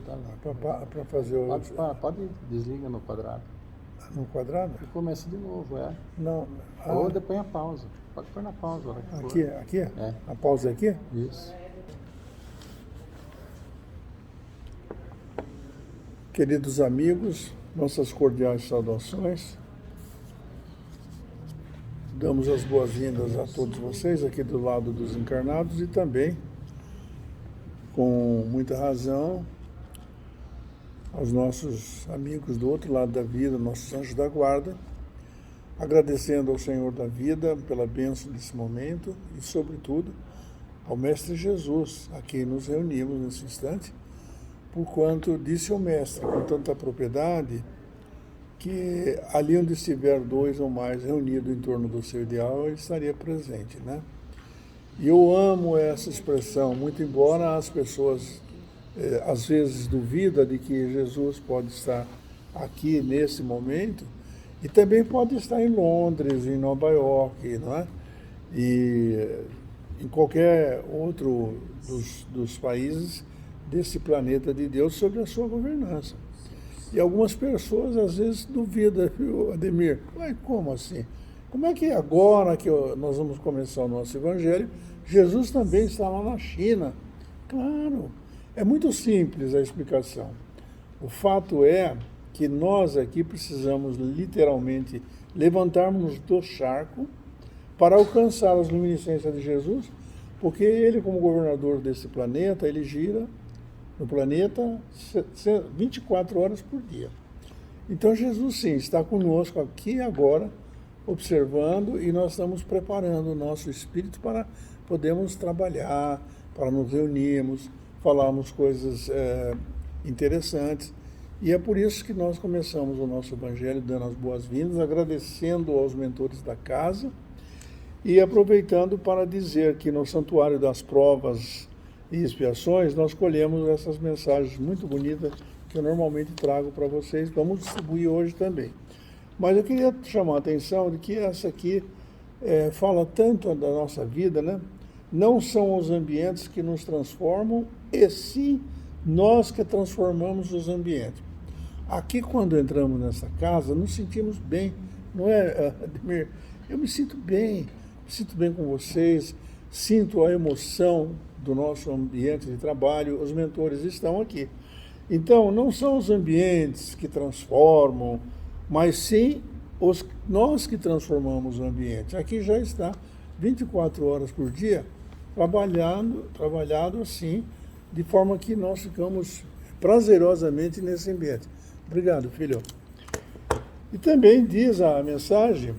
Tá lá. Para fazer o... Pode desliga no quadrado. No quadrado? E começa de novo, Não. Ou depois põe a pausa. Pode pôr na pausa. A hora que Aqui? for. Aqui? É. A pausa é aqui? Isso. Queridos amigos, nossas cordiais saudações. Damos as boas-vindas a todos vocês aqui do lado dos encarnados e também, com muita razão, aos nossos amigos do outro lado da vida, nossos anjos da guarda, agradecendo ao Senhor da vida pela bênção desse momento e, sobretudo, ao Mestre Jesus, a quem nos reunimos nesse instante, porquanto disse o Mestre com tanta propriedade que ali onde estiver dois ou mais reunidos em torno do seu ideal, ele estaria presente, né? E eu amo essa expressão, muito embora as pessoas às vezes duvidam de que Jesus pode estar aqui nesse momento e também pode estar em Londres, em Nova York, não é? E em qualquer outro dos países desse planeta de Deus sob a sua governança. E algumas pessoas às vezes duvidam, viu, Ademir? Mas como assim? Como é que agora que nós vamos começar o nosso Evangelho, Jesus também está lá na China? Claro, é muito simples a explicação. O fato é que nós aqui precisamos literalmente levantarmos do charco para alcançar as luminiscências de Jesus, porque ele, como governador desse planeta, ele gira no planeta 24 horas por dia. Então Jesus sim está conosco aqui agora, observando, e nós estamos preparando o nosso espírito para podermos trabalhar, para nos reunirmos, falarmos coisas interessantes. E é por isso que nós começamos o nosso Evangelho dando as boas-vindas, agradecendo aos mentores da casa e aproveitando para dizer que no Santuário das Provas e Expiações nós colhemos essas mensagens muito bonitas que eu normalmente trago para vocês. Vamos distribuir hoje também. Mas eu queria chamar a atenção de que essa aqui fala tanto da nossa vida, né? Não são os ambientes que nos transformam, e sim nós que transformamos os ambientes. Aqui, quando entramos nessa casa, nos sentimos bem, não é, Ademir? Eu me sinto bem com vocês, sinto a emoção do nosso ambiente de trabalho, os mentores estão aqui. Então, não são os ambientes que transformam, mas sim nós que transformamos o ambiente. Aqui já está 24 horas por dia trabalhado assim, de forma que nós ficamos prazerosamente nesse ambiente. Obrigado, filho. E também diz a mensagem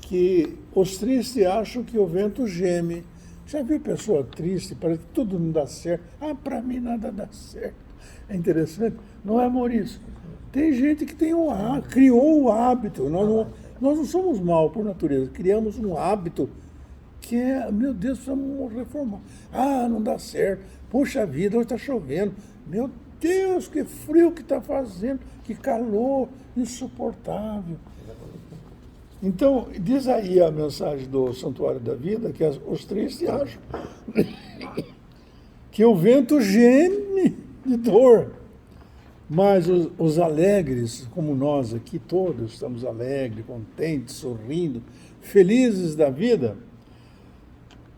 que os tristes acham que o vento geme. Já viu pessoa triste, parece que tudo não dá certo? Para mim nada dá certo. É interessante, não é, Maurício? Tem gente que criou o hábito. Nós não somos mal por natureza, criamos um hábito que meu Deus, precisamos reformar. Não dá certo. Puxa vida, hoje está chovendo. Meu Deus, que frio que está fazendo, que calor insuportável. Então, diz aí a mensagem do Santuário da Vida, que os tristes acham que o vento geme de dor, mas os alegres, como nós aqui todos, estamos alegres, contentes, sorrindo, felizes da vida,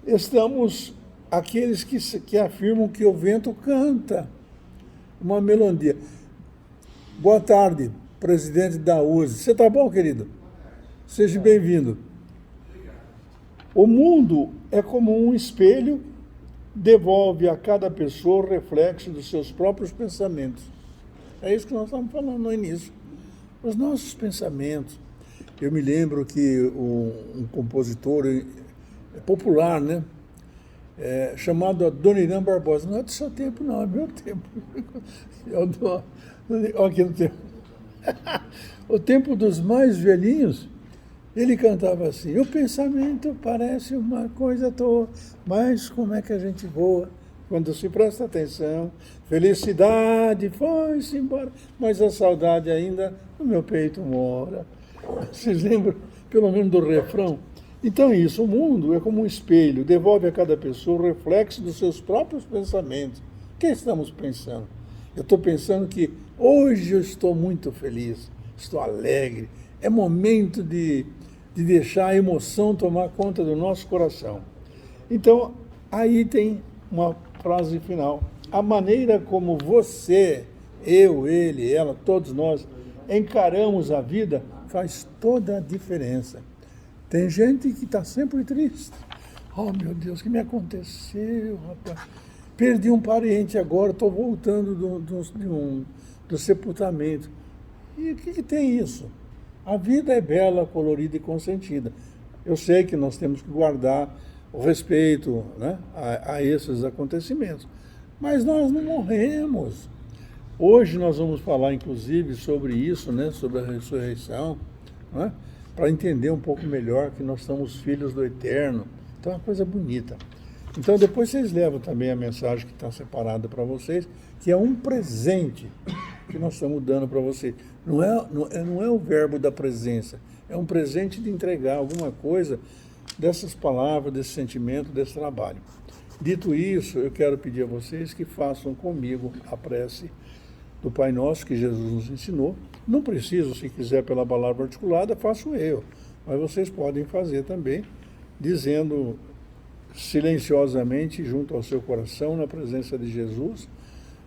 estamos aqueles que afirmam que o vento canta uma melodia. Boa tarde, presidente da USE. Você está bom, querido? Seja bem-vindo. O mundo é como um espelho, devolve a cada pessoa o reflexo dos seus próprios pensamentos. É isso que nós estamos falando no início. Os nossos pensamentos. Eu me lembro que um compositor popular, né, chamado Adoniran Barbosa, não é do seu tempo, não, é meu tempo. Olha aqui no tempo. O tempo dos mais velhinhos. Ele cantava assim: o pensamento parece uma coisa à toa, mas como é que a gente voa quando se presta atenção? Felicidade foi-se embora, mas a saudade ainda no meu peito mora. Vocês lembram, pelo menos, do refrão? Então isso, o mundo é como um espelho, devolve a cada pessoa o reflexo dos seus próprios pensamentos. O que estamos pensando? Eu estou pensando que hoje eu estou muito feliz, estou alegre. É momento de deixar a emoção tomar conta do nosso coração. Então, aí tem uma frase final. A maneira como você, eu, ele, ela, todos nós, encaramos a vida faz toda a diferença. Tem gente que está sempre triste. Oh, meu Deus, o que me aconteceu, rapaz? Perdi um parente agora, estou voltando do sepultamento. E o que tem isso? A vida é bela, colorida e consentida. Eu sei que nós temos que guardar o respeito, né, a esses acontecimentos. Mas nós não morremos. Hoje nós vamos falar, inclusive, sobre isso, né, sobre a ressurreição, né, para entender um pouco melhor que nós somos filhos do Eterno. Então é uma coisa bonita. Então depois vocês levam também a mensagem que está separada para vocês, que é um presente que nós estamos dando para vocês. Não é o verbo da presença, é um presente de entregar alguma coisa dessas palavras, desse sentimento, desse trabalho. Dito isso, eu quero pedir a vocês que façam comigo a prece do Pai Nosso que Jesus nos ensinou. Não preciso, se quiser pela palavra articulada, faço eu, mas vocês podem fazer também, dizendo silenciosamente junto ao seu coração, na presença de Jesus: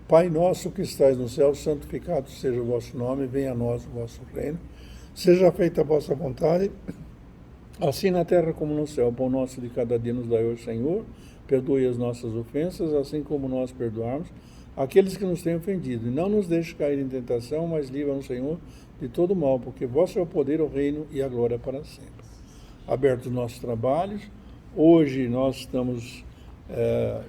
Pai nosso que estais no céu, santificado seja o vosso nome, venha a nós o vosso reino, seja feita a vossa vontade, assim na terra como no céu. O pão nosso de cada dia nos dai hoje, Senhor, perdoe as nossas ofensas, assim como nós perdoarmos aqueles que nos têm ofendido, e não nos deixe cair em tentação, mas livra-nos, Senhor, de todo mal, porque vosso é o poder, o reino e a glória para sempre. Abertos os nossos trabalhos, hoje nós estamos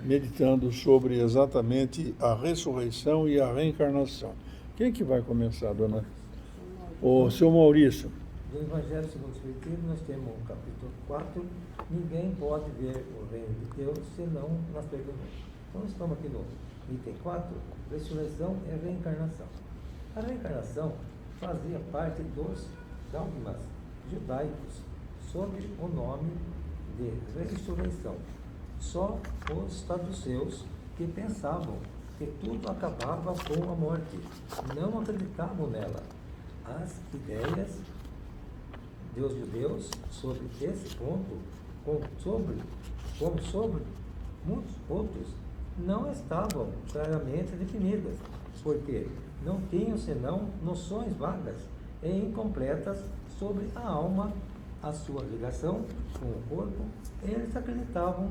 meditando sobre exatamente a ressurreição e a reencarnação. Quem que vai começar, dona? O seu Maurício. Do Evangelho segundo o Espiritismo, nós temos o capítulo 4, ninguém pode ver o reino de Deus senão nas perguntas. Então, estamos aqui no item 4, ressurreição e reencarnação. A reencarnação fazia parte dos dogmas judaicos sob o nome de ressurreição. Só os saduceus que pensavam que tudo acabava com a morte não acreditavam nela. As ideias dos judeus sobre esse ponto, como sobre muitos outros, não estavam claramente definidas, porque não tinham senão noções vagas e incompletas sobre a alma, a sua ligação com o corpo. Eles acreditavam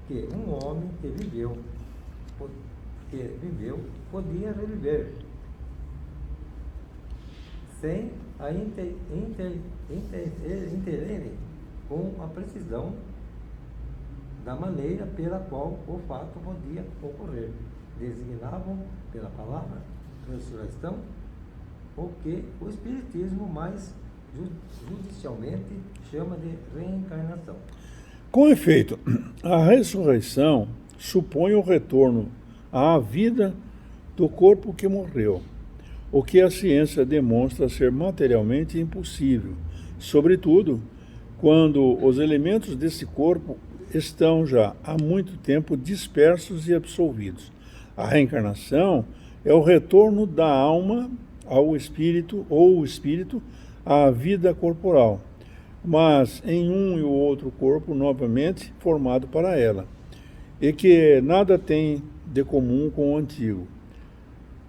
que um homem que viveu podia reviver, sem a interferirem com a precisão da maneira pela qual o fato podia ocorrer. Designavam pela palavra ressurreição o que o Espiritismo mais judicialmente chama de reencarnação. Com efeito, a ressurreição supõe o retorno à vida do corpo que morreu, o que a ciência demonstra ser materialmente impossível, sobretudo quando os elementos desse corpo estão já há muito tempo dispersos e absolvidos. A reencarnação é o retorno da alma ao espírito, ou o espírito à vida corporal, mas em um e o outro corpo novamente formado para ela, e que nada tem de comum com o antigo.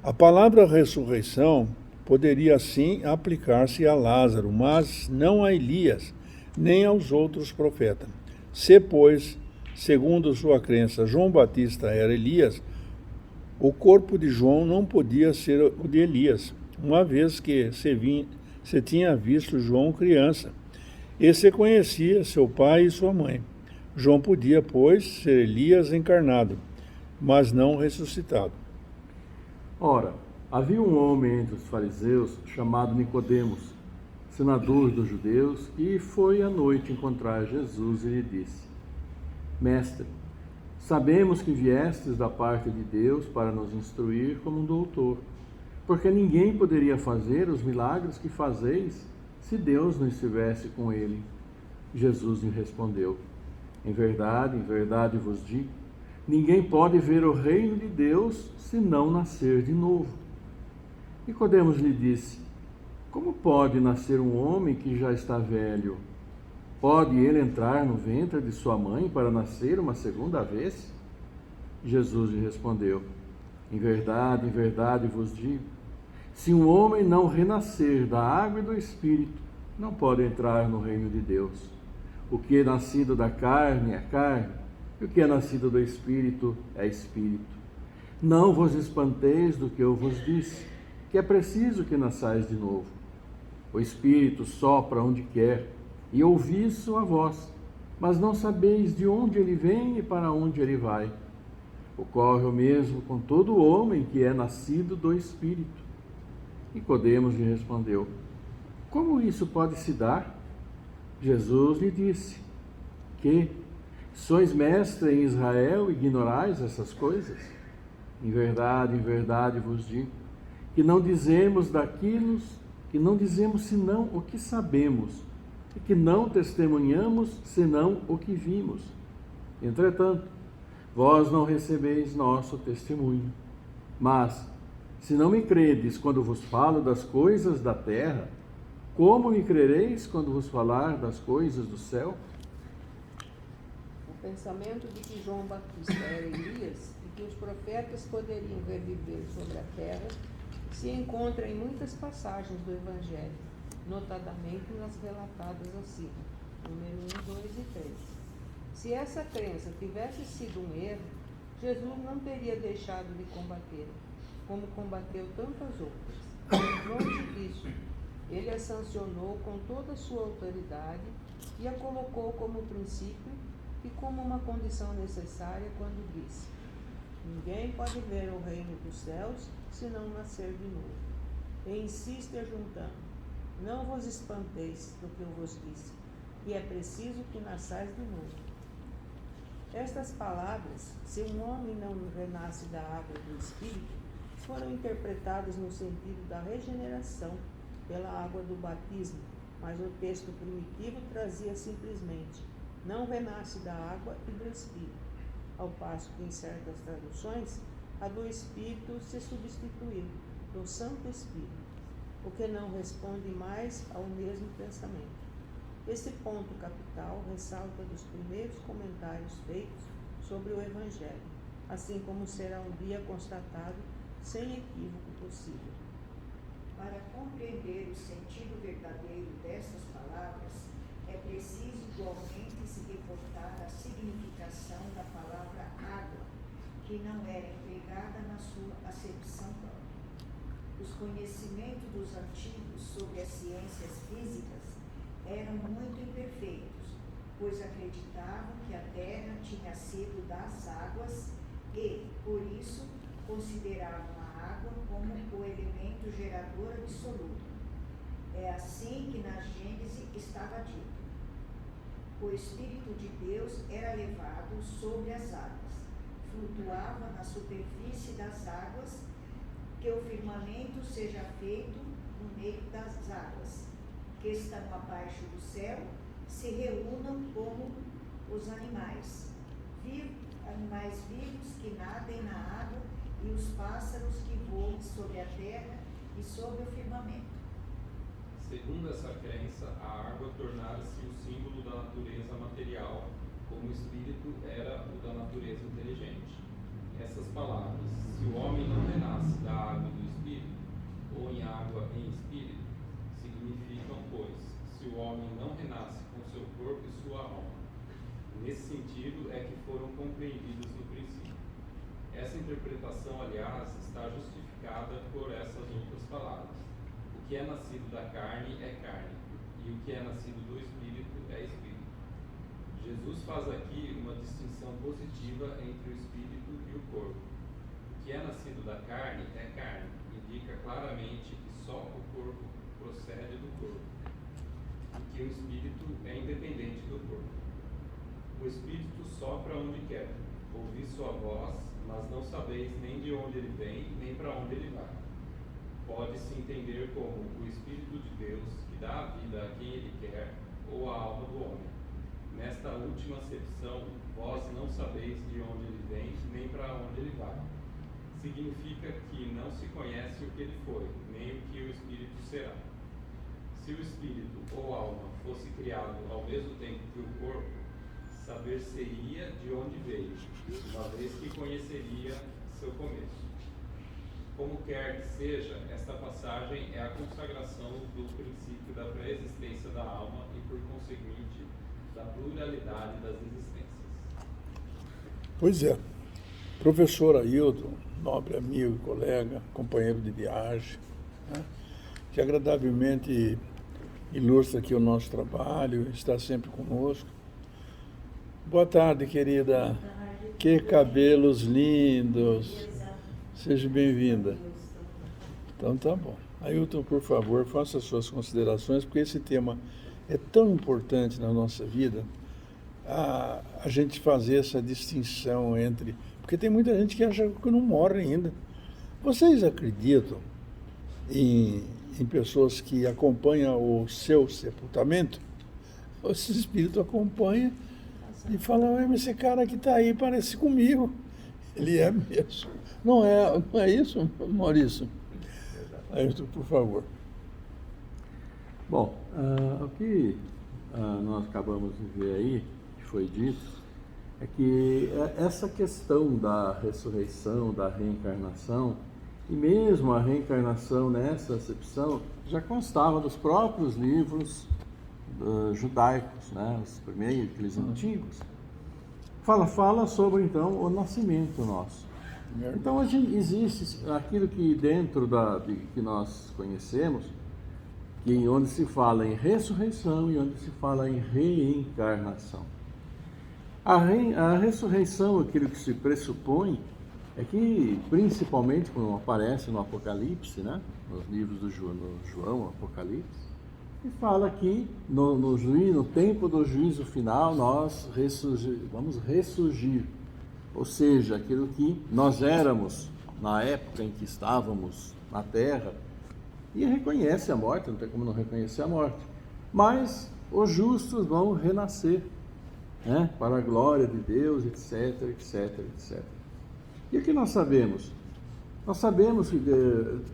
A palavra ressurreição poderia assim aplicar-se a Lázaro, mas não a Elias, nem aos outros profetas. Se, pois, segundo sua crença, João Batista era Elias, o corpo de João não podia ser o de Elias, uma vez que se tinha visto João criança, e se conhecia seu pai e sua mãe. João podia, pois, ser Elias encarnado, mas não ressuscitado. Ora, havia um homem entre os fariseus chamado Nicodemos, senador dos judeus, e foi à noite encontrar Jesus e lhe disse: Mestre, sabemos que viestes da parte de Deus para nos instruir como um doutor, porque ninguém poderia fazer os milagres que fazeis se Deus não estivesse com ele. Jesus lhe respondeu: em verdade vos digo, ninguém pode ver o reino de Deus se não nascer de novo. Nicodemos lhe disse: como pode nascer um homem que já está velho? Pode ele entrar no ventre de sua mãe para nascer uma segunda vez? Jesus lhe respondeu: em verdade vos digo, se um homem não renascer da água e do Espírito, não pode entrar no reino de Deus. O que é nascido da carne é carne, e o que é nascido do Espírito é Espírito. Não vos espanteis do que eu vos disse, que é preciso que nasçais de novo. O Espírito sopra onde quer, e ouvis sua voz, mas não sabeis de onde ele vem e para onde ele vai. Ocorre o mesmo com todo homem que é nascido do Espírito. Nicodemos lhe respondeu: como isso pode se dar? Jesus lhe disse: que sois mestre em Israel e ignorais essas coisas? Em verdade vos digo, que não dizemos senão o que sabemos, e que não testemunhamos senão o que vimos. Entretanto, vós não recebeis nosso testemunho. Mas, se não me credes quando vos falo das coisas da terra, como me crereis quando vos falar das coisas do céu? O pensamento de que João Batista era Elias e que os profetas poderiam reviver sobre a terra se encontra em muitas passagens do Evangelho, notadamente nas relatadas acima, número 1, 2 e 3. Se essa crença tivesse sido um erro, Jesus não teria deixado de combater, como combateu tantas outras. Longe disso, ele a sancionou com toda a sua autoridade e a colocou como princípio e como uma condição necessária quando disse: ninguém pode ver o reino dos céus se não nascer de novo. E insiste ajuntando: não vos espanteis do que eu vos disse, que é preciso que nasçais de novo. Estas palavras, se um homem não renasce da água e do Espírito, foram interpretadas no sentido da regeneração pela água do batismo, mas o texto primitivo trazia simplesmente: não renasce da água e do Espírito, ao passo que em certas traduções a do Espírito se substituiu do Santo Espírito, o que não responde mais ao mesmo pensamento. Esse ponto capital ressalta dos primeiros comentários feitos sobre o Evangelho, assim como será um dia constatado sem equívoco possível. Para compreender o sentido verdadeiro dessas palavras, é preciso igualmente se reportar à significação da palavra água, que não era empregada na sua acepção própria. Os conhecimentos dos antigos sobre as ciências físicas eram muito imperfeitos, pois acreditavam que a terra tinha sido das águas e, por isso, consideravam a água como o elemento gerador absoluto. É assim que na Gênese estava dito: o Espírito de Deus era levado sobre as águas, flutuava na superfície das águas, que o firmamento seja feito no meio das águas, que estão abaixo do céu, se reúnam como os animais vivos que nadem na água e os pássaros que voam sobre a terra e sobre o firmamento. Segundo essa crença, a água tornara-se o símbolo da natureza material, como o espírito era o da natureza inteligente. Essas palavras, se o homem não renasce da água e do espírito, ou em água e em espírito, significam, pois, se o homem não renasce com seu corpo e sua alma. Nesse sentido é que foram compreendidas no princípio. Essa interpretação, aliás, está justificada por essas outras palavras. O que é nascido da carne é carne, e o que é nascido do Espírito é Espírito. Jesus faz aqui uma distinção positiva entre o Espírito e o corpo. O que é nascido da carne é carne, indica claramente que só o corpo procede do corpo, e que o Espírito é independente do corpo. O Espírito sopra onde quer, ouvi sua voz, mas não sabeis nem de onde ele vem, nem para onde ele vai. Pode-se entender como o Espírito de Deus, que dá a vida a quem ele quer, ou a alma do homem. Nesta última acepção, vós não sabeis de onde ele vem, nem para onde ele vai. Significa que não se conhece o que ele foi, nem o que o Espírito será. Se o Espírito ou alma fosse criado ao mesmo tempo que o corpo, saber-se-ia de onde veio, uma vez que conheceria seu começo. Como quer que seja, esta passagem é a consagração do princípio da pré-existência da alma e, por conseguinte, da pluralidade das existências. Pois é. Professor Ailton, nobre amigo, colega, companheiro de viagem, né, que agradavelmente ilustra aqui o nosso trabalho, está sempre conosco. Boa tarde, querida. Que cabelos lindos. Seja bem-vinda. Então tá bom. Ailton, por favor, faça as suas considerações, porque esse tema é tão importante na nossa vida, a gente fazer essa distinção entre... Porque tem muita gente que acha que não morre ainda. Vocês acreditam em pessoas que acompanham o seu sepultamento? Esse espírito acompanha e fala, mas esse cara que está aí parece comigo. Ele é mesmo. Não é isso, Maurício? Ailton, por favor. Bom, o que nós acabamos de ver aí, que foi dito, é que essa questão da ressurreição, da reencarnação, e mesmo a reencarnação nessa acepção, já constava dos próprios livros judaicos, né, os primeiros, aqueles antigos. Fala sobre, então, o nascimento nosso. Então, existe aquilo que dentro que nós conhecemos, onde se fala em ressurreição e onde se fala em reencarnação. A ressurreição, aquilo que se pressupõe, é que, principalmente quando aparece no Apocalipse, né, nos livros do João, Apocalipse, e fala que no tempo do juízo final nós vamos ressurgir. Ou seja, aquilo que nós éramos na época em que estávamos na Terra, e reconhece a morte, não tem como não reconhecer a morte, mas os justos vão renascer, né, para a glória de Deus, etc, etc, etc. E o que nós sabemos? Nós sabemos que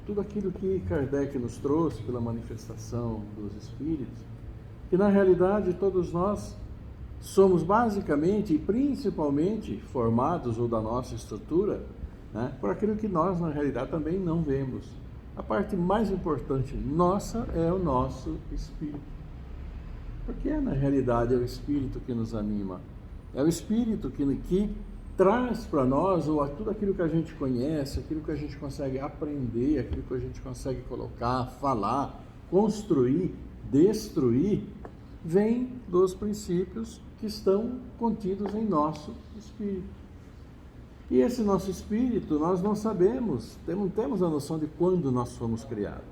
tudo aquilo que Kardec nos trouxe pela manifestação dos Espíritos, que na realidade todos nós somos basicamente e principalmente formados, ou da nossa estrutura, né, por aquilo que nós na realidade também não vemos. A parte mais importante nossa é o nosso espírito. Porque na realidade é o espírito que nos anima. É o espírito que traz para nós tudo aquilo que a gente conhece, aquilo que a gente consegue aprender, aquilo que a gente consegue colocar, falar, construir, destruir, vem dos princípios que estão contidos em nosso espírito. E esse nosso espírito, nós não sabemos, não temos a noção de quando nós fomos criados.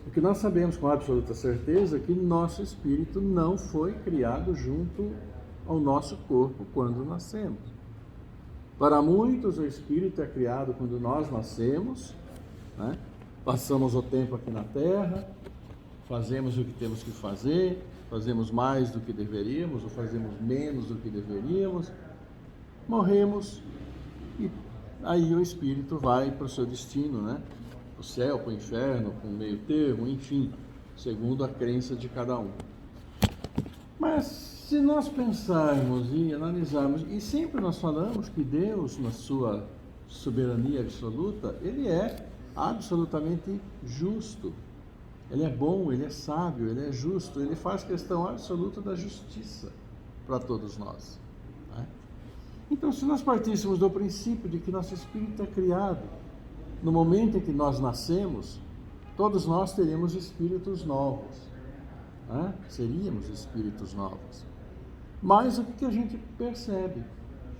O que nós sabemos com absoluta certeza é que nosso espírito não foi criado junto ao nosso corpo quando nascemos. Para muitos, o espírito é criado quando nós nascemos, né? Passamos o tempo aqui na Terra, fazemos o que temos que fazer, fazemos mais do que deveríamos, ou fazemos menos do que deveríamos, morremos, e aí o espírito vai para o seu destino, né? Para o céu, para o inferno, para um meio termo, enfim, segundo a crença de cada um. Mas se nós pensarmos e analisarmos, e sempre nós falamos que Deus, na sua soberania absoluta, Ele é absolutamente justo. Ele é bom, Ele é sábio, Ele é justo, Ele faz questão absoluta da justiça para todos nós. Né? Então, se nós partíssemos do princípio de que nosso espírito é criado, no momento em que nós nascemos, todos nós teríamos espíritos novos. Né? Seríamos espíritos novos. Mas o que a gente percebe?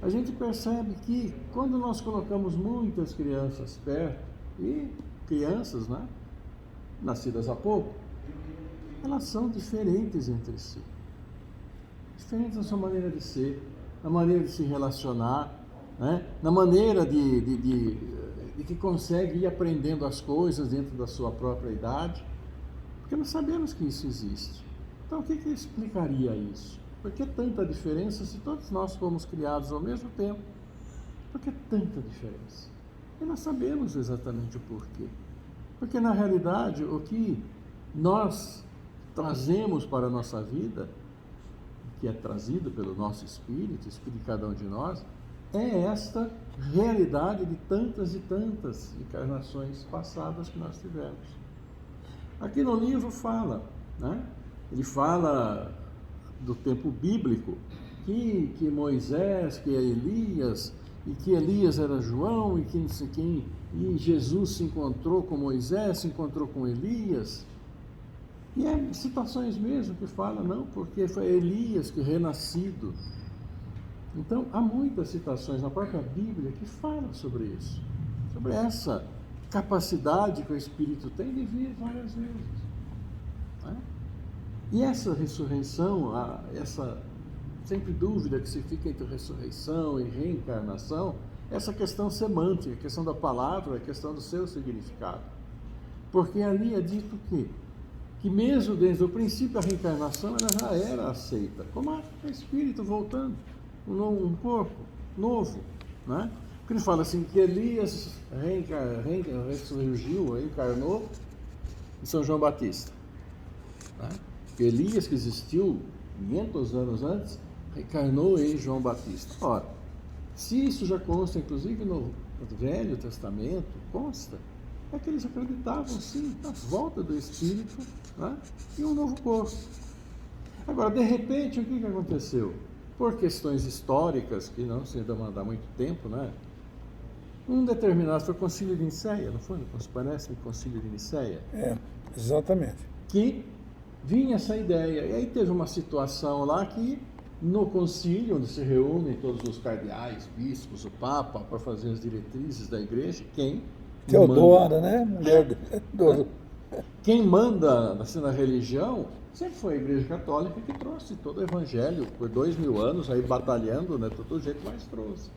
A gente percebe que quando nós colocamos muitas crianças perto, e crianças, né, nascidas há pouco, elas são diferentes entre si. Diferentes na sua maneira de ser, na maneira de se relacionar, né, na maneira de que consegue ir aprendendo as coisas dentro da sua própria idade, porque nós sabemos que isso existe. Então, o que explicaria isso? Por que tanta diferença se todos nós fomos criados ao mesmo tempo? Por que tanta diferença? E nós sabemos exatamente o porquê. Porque, na realidade, o que nós trazemos para a nossa vida, que é trazido pelo nosso espírito, o espírito de cada um de nós, é esta realidade de tantas e tantas encarnações passadas que nós tivemos. Aqui no livro fala, né? Ele fala do tempo bíblico, que Moisés, que é Elias, e que Elias era João, e que não sei quem, e Jesus se encontrou com Moisés, se encontrou com Elias. E é situações mesmo que fala, não, porque foi Elias que renascido. Então, há muitas citações na própria Bíblia que falam sobre isso, sobre essa capacidade que o Espírito tem de vir várias vezes. Né? E essa ressurreição, essa sempre dúvida que se fica entre ressurreição e reencarnação, essa questão semântica, a questão da palavra, a questão do seu significado. Porque ali é dito que mesmo desde o princípio a reencarnação ela já era aceita, como o Espírito voltando, um corpo novo, né? Porque ele fala assim, que Elias ressurgiu, reencarnou em São João Batista. Né? Que Elias, que existiu 500 anos antes, reencarnou em João Batista. Ora, se isso já consta, inclusive no Velho Testamento, consta, é que eles acreditavam, sim, na volta do Espírito, né? E um novo corpo. Agora, de repente, o que aconteceu? Por questões históricas, que não se demandar muito tempo, né? Um determinado, foi o Concílio de Nicéia, não foi? Nos parece o Concílio de Nicéia? É, exatamente. Que vinha essa ideia. E aí teve uma situação lá que, no concílio, onde se reúnem todos os cardeais, bispos, o Papa, para fazer as diretrizes da igreja, Teodora, né? Mulher quem manda assim, na religião sempre foi a Igreja Católica, que trouxe todo o Evangelho por 2000 anos, aí batalhando, né, todo jeito, mas trouxe.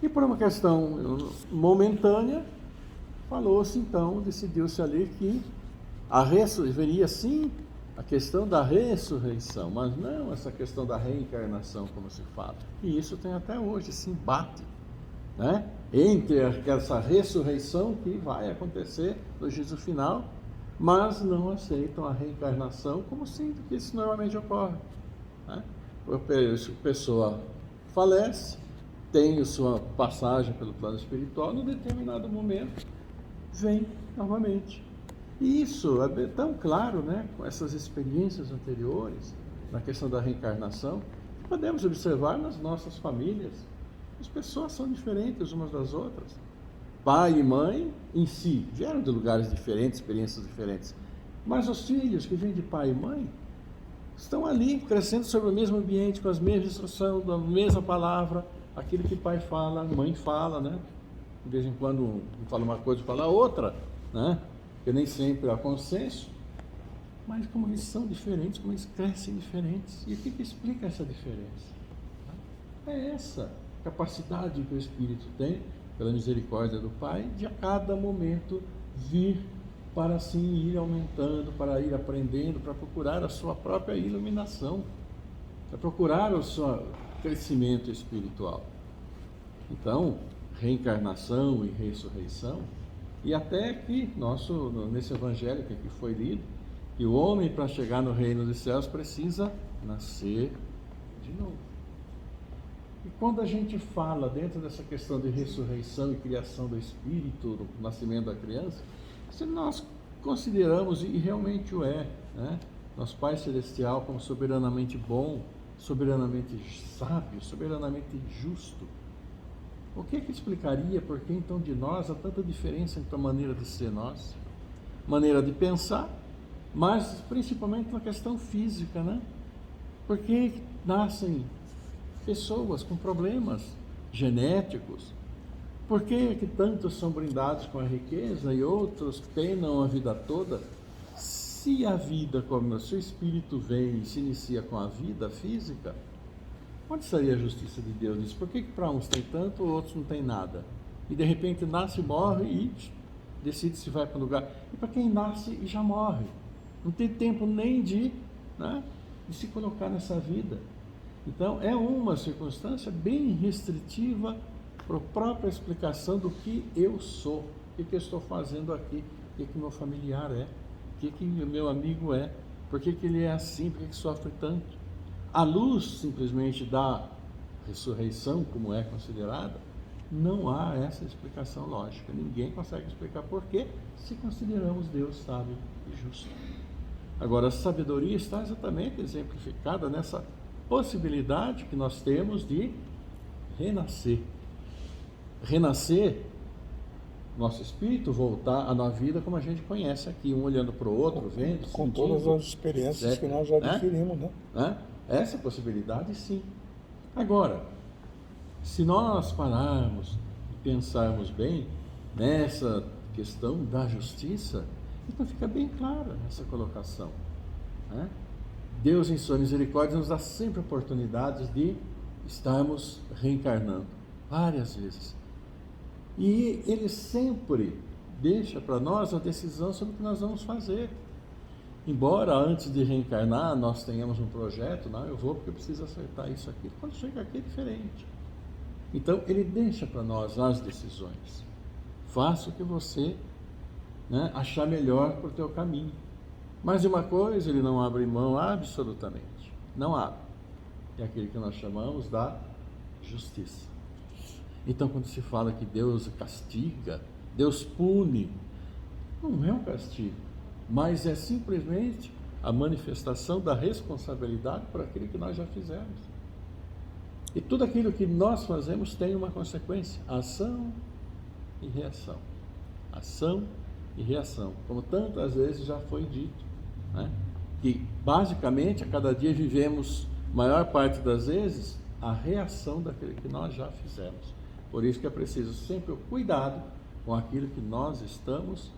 E por uma questão momentânea, falou-se então, decidiu-se ali que haveria sim a questão da ressurreição, mas não essa questão da reencarnação, como se fala. E isso tem até hoje esse embate, né? Entre essa ressurreição que vai acontecer no juízo final, mas não aceitam a reencarnação como sendo que isso normalmente ocorre. Né? A pessoa falece, tem sua passagem pelo plano espiritual, num determinado momento vem novamente. E isso é tão claro, né, com essas experiências anteriores, na questão da reencarnação, podemos observar nas nossas famílias. As pessoas são diferentes umas das outras. Pai e mãe, em si, vieram de lugares diferentes, experiências diferentes. Mas os filhos que vêm de pai e mãe estão ali, crescendo sobre o mesmo ambiente, com as mesmas instruções, a mesma palavra, aquilo que pai fala, mãe fala, né? De vez em quando um fala uma coisa e fala outra, né? Porque nem sempre há consenso. Mas como eles são diferentes, como eles crescem diferentes. E o que explica essa diferença? É essa capacidade que o Espírito tem, pela misericórdia do Pai, de a cada momento vir para assim ir aumentando, para ir aprendendo, para procurar a sua própria iluminação, para procurar o seu crescimento espiritual. Então, reencarnação e ressurreição, e até aqui, nesse evangelho que aqui foi lido, que o homem, para chegar no reino dos céus, precisa nascer de novo. E quando a gente fala dentro dessa questão de ressurreição e criação do espírito, do nascimento da criança, se nós consideramos, e realmente o é, né? Nosso Pai Celestial como soberanamente bom, soberanamente sábio, soberanamente justo, o que explicaria por que então de nós há tanta diferença entre a maneira de ser nós, maneira de pensar, mas principalmente na questão física, né? Porque nascem pessoas com problemas genéticos. Por que tantos são brindados com a riqueza e outros penam a vida toda? Se a vida, como se o espírito vem e se inicia com a vida física, onde estaria a justiça de Deus nisso? Por que para uns tem tanto, outros não tem nada? E de repente nasce, morre e decide se vai para um lugar. E para quem nasce e já morre, não tem tempo nem de, né, de se colocar nessa vida. Então, é uma circunstância bem restritiva para a própria explicação do que eu sou, o que eu estou fazendo aqui, o que meu familiar é, o que meu amigo é, por que ele é assim, por que sofre tanto. À luz simplesmente da ressurreição, como é considerada, não há essa explicação lógica. Ninguém consegue explicar por quê, se consideramos Deus sábio e justo. Agora, a sabedoria está exatamente exemplificada nessa possibilidade que nós temos de renascer. Renascer, nosso espírito voltar à vida como a gente conhece aqui, um olhando para o outro, vendo, Com sentindo, todas as experiências etc. que nós já adquirimos, né? Essa possibilidade, sim. Agora, se nós pararmos e pensarmos bem nessa questão da justiça, então fica bem clara essa colocação, né? Deus, em sua misericórdia, nos dá sempre oportunidades de estarmos reencarnando, várias vezes. E Ele sempre deixa para nós a decisão sobre o que nós vamos fazer. Embora antes de reencarnar nós tenhamos um projeto, não, eu vou porque eu preciso acertar isso aqui. Quando chega aqui é diferente. Então Ele deixa para nós as decisões. Faça o que você, né, achar melhor para o teu caminho. Mas de uma coisa Ele não abre mão absolutamente. Não abre. É aquilo que nós chamamos da justiça. Então, quando se fala que Deus castiga, Deus pune, não é um castigo, mas é simplesmente a manifestação da responsabilidade por aquilo que nós já fizemos. E tudo aquilo que nós fazemos tem uma consequência: ação e reação. Ação e reação, como tantas vezes já foi dito, né? Que basicamente a cada dia vivemos, maior parte das vezes, a reação daquilo que nós já fizemos. Por isso que é preciso sempre o cuidado com aquilo que nós estamos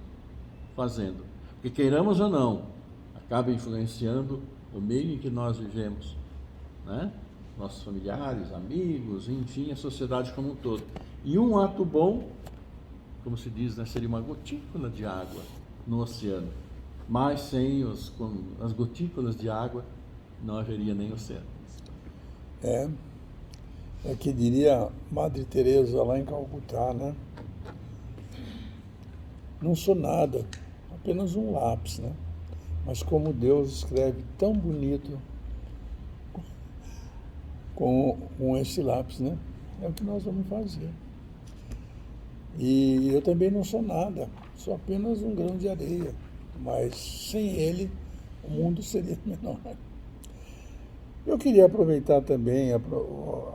fazendo. Porque queiramos ou não, acaba influenciando o meio em que nós vivemos, né? Nossos familiares, amigos, enfim, a sociedade como um todo. E um ato bom, como se diz, né, seria uma gotícula de água no oceano. Mas sem as gotículas de água não haveria nem oceano. É que diria Madre Teresa lá em Calcutá, né? Não sou nada, apenas um lápis, né? Mas como Deus escreve tão bonito com esse lápis, né? É o que nós vamos fazer. E eu também não sou nada, sou apenas um grão de areia, mas sem ele o mundo seria menor. Eu queria aproveitar também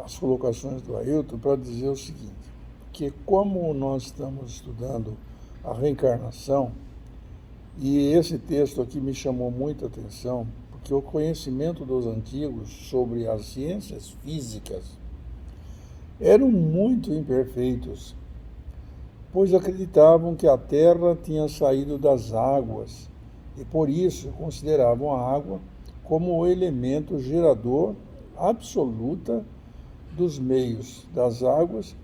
as colocações do Ailton para dizer o seguinte, que como nós estamos estudando a reencarnação, e esse texto aqui me chamou muita atenção, porque o conhecimento dos antigos sobre as ciências físicas eram muito imperfeitos, pois acreditavam que a Terra tinha saído das águas e por isso consideravam a água como o elemento gerador absoluta dos meios das águas,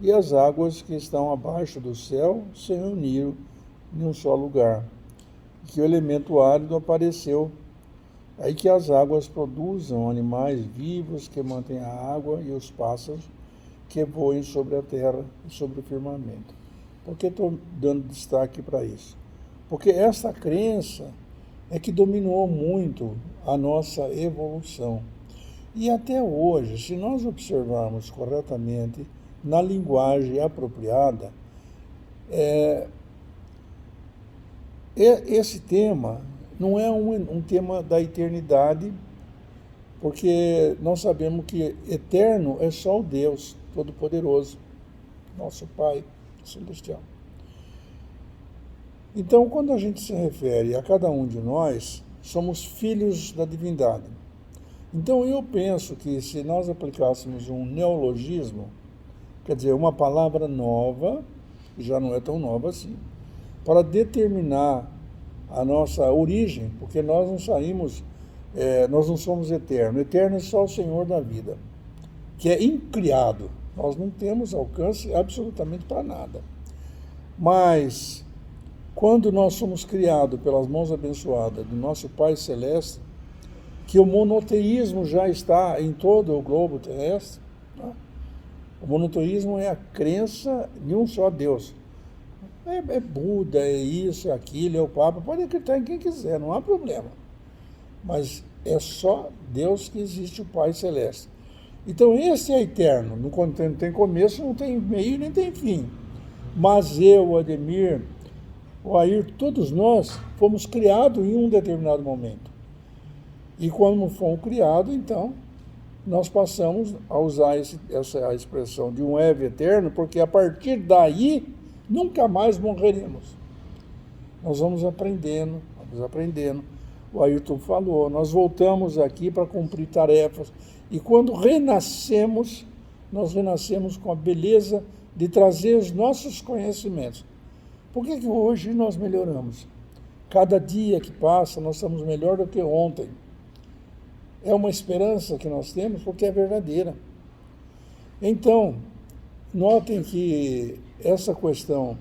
e as águas que estão abaixo do céu se reuniram em um só lugar, que o elemento árido apareceu, aí que as águas produzam animais vivos que mantêm a água e os pássaros que voem sobre a terra e sobre o firmamento. Por que estou dando destaque para isso? Porque essa crença é que dominou muito a nossa evolução. E até hoje, se nós observarmos corretamente, na linguagem apropriada, esse tema não é um tema da eternidade, porque nós sabemos que eterno é só o Deus Todo-Poderoso, nosso Pai Celestial. Então, quando a gente se refere a cada um de nós, somos filhos da divindade. Então, eu penso que se nós aplicássemos um neologismo, quer dizer, uma palavra nova, que já não é tão nova assim, para determinar a nossa origem, porque nós não saímos, nós não somos eternos. Eterno é só o Senhor da vida, que é incriado. Nós não temos alcance absolutamente para nada. Mas quando nós somos criados pelas mãos abençoadas do nosso Pai Celeste, que o monoteísmo já está em todo o globo terrestre. Tá? O monoteísmo é a crença em um só Deus. É Buda, é isso, é aquilo, é o Papa, pode acreditar em quem quiser, não há problema. Mas é só Deus que existe, o Pai Celeste. Então esse é eterno, não tem começo, não tem meio, nem tem fim. Mas eu, o Ademir, o Ayrton, todos nós fomos criados em um determinado momento. E quando fomos criados, então, nós passamos a usar essa expressão de um Eve eterno, porque a partir daí, nunca mais morreremos. Nós vamos aprendendo. O Ayrton falou, nós voltamos aqui para cumprir tarefas. E quando renascemos, nós renascemos com a beleza de trazer os nossos conhecimentos. Por que hoje nós melhoramos? Cada dia que passa, nós estamos melhor do que ontem. É uma esperança que nós temos porque é verdadeira. Então, notem que essa questão